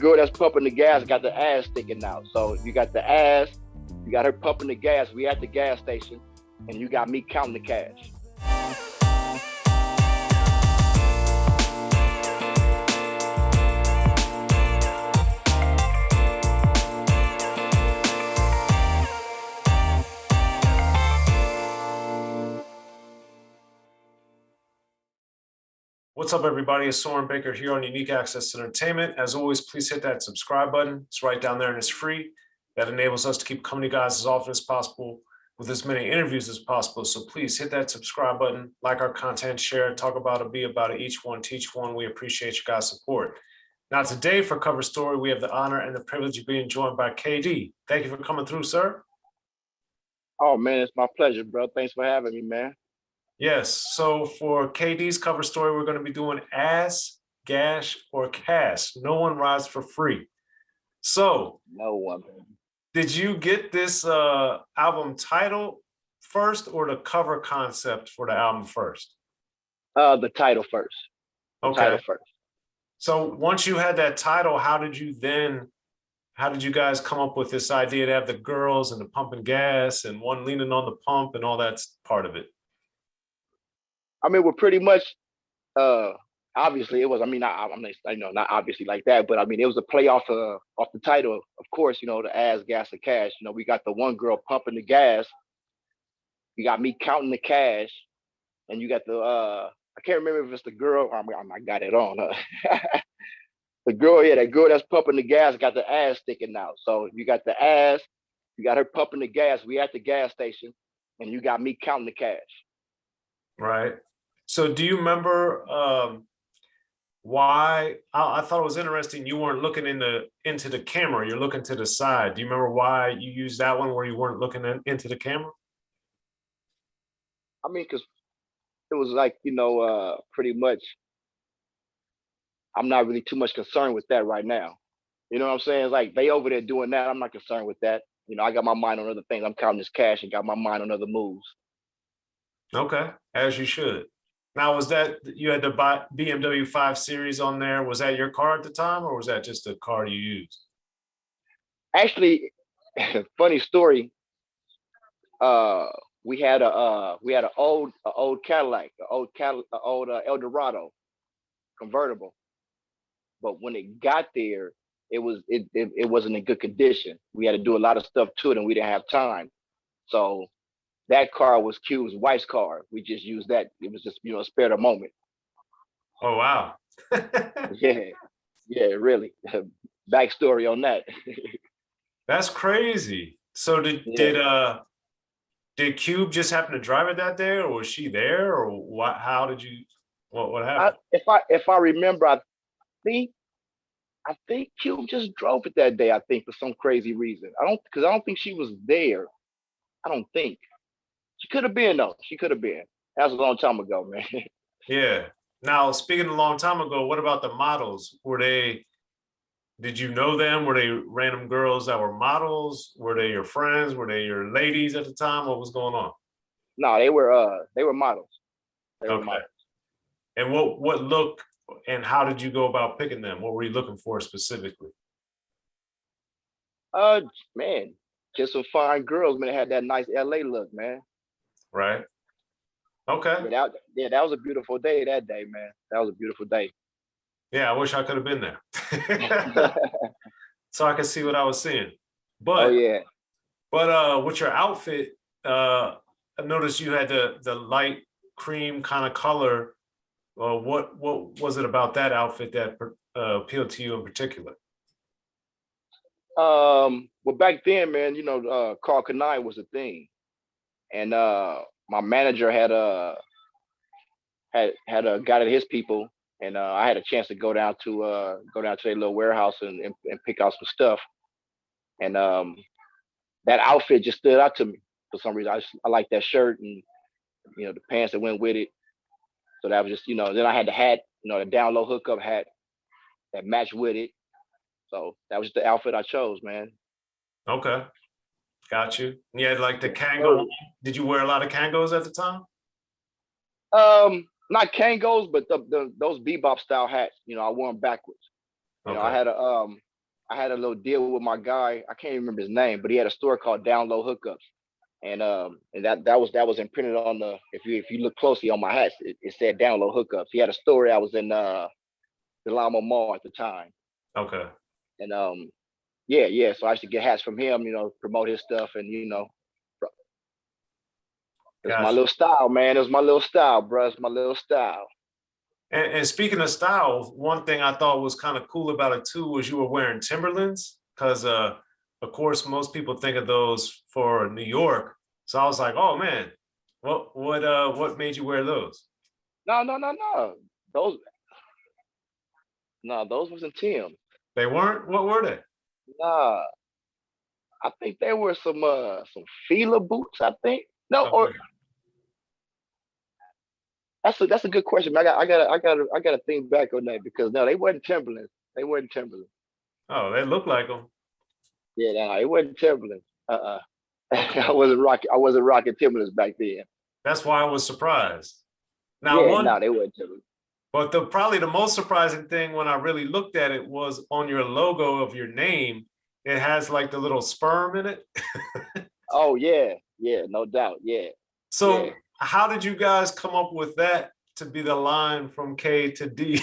girl that's pumping the gas got the ass sticking out. So you got the ass, you got her pumping the gas. We at the gas station, and you got me counting the cash. What's up, everybody? It's Soren Baker here on Unique Access Entertainment. As always, please hit that subscribe button. It's right down there and it's free. That enables us to keep coming to you guys as often as possible with as many interviews as possible. So please hit that subscribe button, like our content, share, talk about it, be about it, each one, teach one. We appreciate you guys' support. Now, today for Cover Story, we have the honor and the privilege of being joined by K-Dee. Thank you for coming through, sir. Oh, man, it's my pleasure, bro. Thanks for having me, man. Yes, so for K-Dee's cover story, we're going to be doing Ass, Gash, or Cash. No one rides for free. So, no one. Did you get this album title first or the cover concept for the album first? The title first. Okay. Title first. So once you had that title, how did you guys come up with this idea to have the girls and the pumping gas and one leaning on the pump and all that's part of it? I mean, we're pretty much, obviously it was, I mean, I'm not obviously like that, but I mean, it was a play off the title, of course, the ass, gas, and cash. We got the one girl pumping the gas. You got me counting the cash, and you got the, I can't remember if it's the girl, I got it on. The girl, yeah, that girl that's pumping the gas got the ass sticking out. So you got the ass, you got her pumping the gas. We at the gas station, and you got me counting the cash. Right. So do you remember why? I thought it was interesting. You weren't looking into the camera. You're looking to the side. Do you remember why you used that one where you weren't looking into the camera? I mean, because it was like, pretty much, I'm not really too much concerned with that right now. You know what I'm saying? It's like they over there doing that. I'm not concerned with that. I got my mind on other things. I'm counting this cash and got my mind on other moves. Okay, as you should. Now, was that, you had the BMW 5 Series on there? Was that your car at the time, or was that just a car you used? Actually, funny story. We had an old Cadillac, an old Eldorado convertible. But when it got there, it wasn't in good condition. We had to do a lot of stuff to it, and we didn't have time. So that car was Cube's wife's car. We just used that. It was just, spare the moment. Oh, wow. Yeah, really. Backstory on that. That's crazy. So did Cube just happen to drive it that day, or was she there, or what? How did you? What happened? If I remember, I think Cube just drove it that day. I think for some crazy reason. I don't think she was there. I don't think. She could have been, though. She could have been. That was a long time ago, man. Yeah. Now, speaking of a long time ago, what about the models? Did you know them? Were they random girls that were models? Were they your friends? Were they your ladies at the time? What was going on? No, they were models. They were models. And what look and how did you go about picking them? What were you looking for specifically? Man, just some fine girls, man. They had that nice LA look, man. Right. Okay. That was a beautiful day that day, man. That was a beautiful day. Yeah, I wish I could have been there. So I could see what I was seeing. But, oh, yeah. But with your outfit, I noticed you had the light cream kind of color. What was it about that outfit that appealed to you in particular? Well, back then, man, Carl Kanai was a thing. And my manager had got at his people, and I had a chance to go down to their little warehouse and pick out some stuff. And that outfit just stood out to me for some reason. I like that shirt and the pants that went with it. So that was just then I had the hat, the down low hookup hat that matched with it. So that was just the outfit I chose, man. Okay. Got you. You had like the Kango. Did you wear a lot of Kangos at the time? Not Kangos, but those bebop style hats. I wore them backwards. Okay. I had I had a little deal with my guy. I can't even remember his name, but he had a store called Down Low Hookups. And that was imprinted on the, if you look closely on my hats, it said Down Low Hookups. He had a store. I was in the Lama Mall at the time. Okay. And yeah. So I used to get hats from him, promote his stuff, and it's my Gotcha. little style, man. It was my little style, bro. It's my little style. And speaking of style, one thing I thought was kind of cool about it too was you were wearing Timberlands, because of course most people think of those for New York. So I was like, oh man, what made you wear those? No. Those those wasn't Tim. They weren't? What were they? Nah, I think there were some Fila boots. I think no, or Okay. that's a good question. I gotta think back on that because no, they wasn't Timberlands. They weren't Timberlands. Oh, they look like them. Yeah, no, it wasn't Timberlands. I Okay. wasn't rocking. I wasn't rocking Timberlands back then. That's why I was surprised. Now, Yeah, one, no, they weren't Timberlands. but the probably the most surprising thing when I really looked at it was on your logo of your name, it has like the little sperm in it. Oh yeah, no doubt. Yeah. So how did you guys come up with that to be the line from K to D?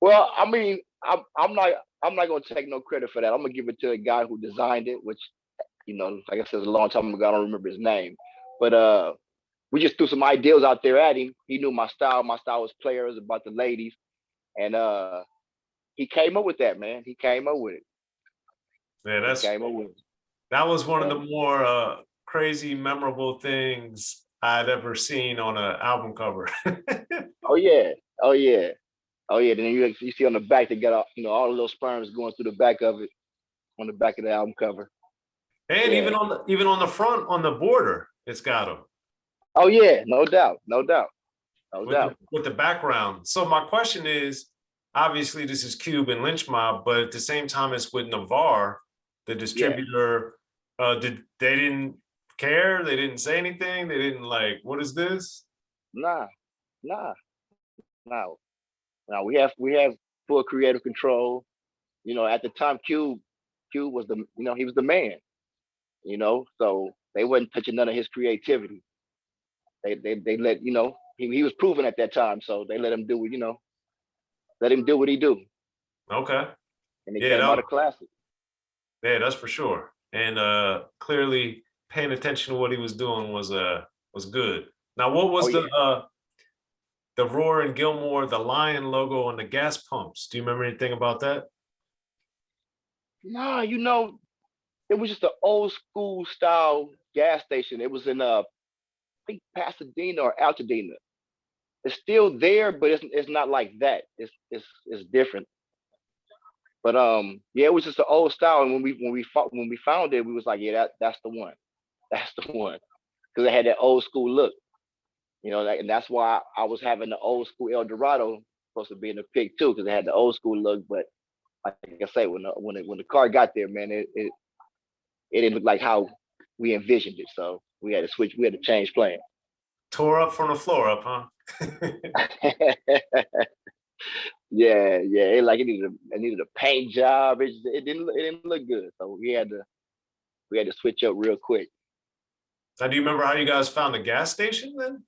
Well, I mean, I'm not gonna take no credit for that. I'm gonna give it to a guy who designed it, which like I said, a long time ago. I don't remember his name, but we just threw some ideas out there at him. He knew my style. My style was players about the ladies, and he came up with that, man. He came up with it. Yeah, He came up with it. that was one of Yeah. the more crazy, memorable things I'd ever seen on an album cover. Oh yeah. Oh yeah. Oh yeah. Then you see on the back they got all the little sperms going through the back of it on the back of the album cover. And Yeah. even on the front on the border, it's got them Oh yeah. No doubt. No doubt. No doubt. with the background. So my question is, obviously this is Cube and Lynch Mob, but at the same time it's with Navarre, the Yeah. distributor. They didn't care? They didn't say anything? They didn't like, what is this? Nah. Nah. Nah. Now we have full creative control. At the time, Cube was he was the man. So they wasn't touching none of his creativity. They let he was proven at that time, so they let him do let him do what he do, Okay. and it Yeah, came out a classic. yeah, that's for sure. And clearly paying attention to what he was doing was good. Now, what Oh was yeah, the Roar and Gilmore, the lion logo on the gas pumps? Do you remember anything about that? nah, it was just an old school style gas station. It was in I think Pasadena or Altadena. It's still there, but it's not like that. It's different. But yeah, it was just an old style. And when we found it, we was like, yeah, that's the one. That's the one. Because it had that old school look. And that's why I was having the old school El Dorado supposed to be in the pic too, because it had the old school look. But like I say, when the car got there, man, it didn't look like how we envisioned it. So we had to switch. We had to change plans. Tore up from the floor up, huh? Yeah. It needed a paint job. It didn't look good. So we had to switch up real quick. Now, do you remember how you guys found the gas station then?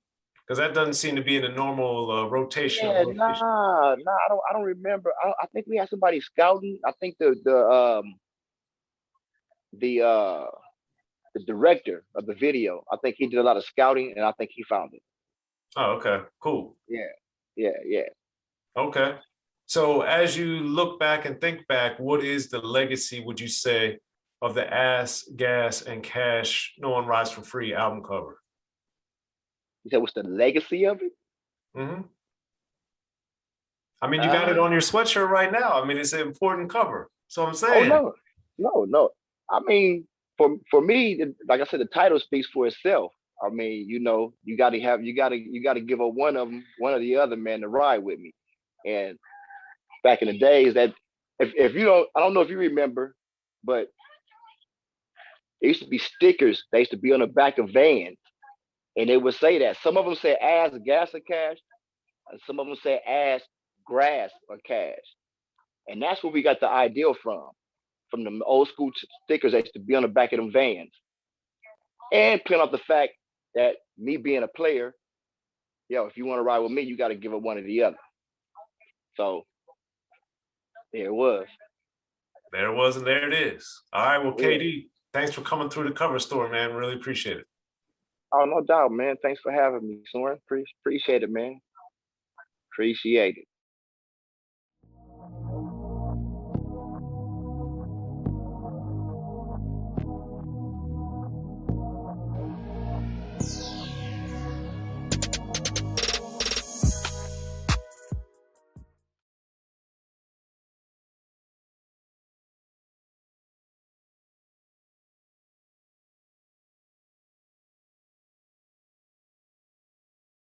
Because that doesn't seem to be in the normal rotation of Yeah, location. nah. I don't remember. I think we had somebody scouting. I think the uh the director of the video. I think he did a lot of scouting, and I think he found it. Oh, okay, cool. Yeah. Okay. So as you look back and think back, what is the legacy, would you say, of the Ass, Gas, and Cash No One Rides for Free album cover? You said what's the legacy of it? Hmm. I mean, you got it Uh, on your sweatshirt right now. I mean, it's an important cover. So I'm oh saying, no. I mean, for me, like I said, the title speaks for itself. I mean, you gotta give up one of them, one or the other, man, to ride with me. And back in the days, that if you don't, I don't know if you remember, but there used to be stickers. They used to be on the back of vans, and they would say that. Some of them said "ass, gas, or cash," and some of them said "ass, grass, or cash." And that's where we got the ideal from the old school stickers that used to be on the back of them vans. And playing off the fact that me being a player, yo, if you want to ride with me, you got to give up one or the other. So there it was. There it was, and there it is. All right, well, K-Dee, thanks for coming through the cover story, man. Really appreciate it. Oh, no doubt, man. Thanks for having me, Soren. Appreciate it, man. Appreciate it.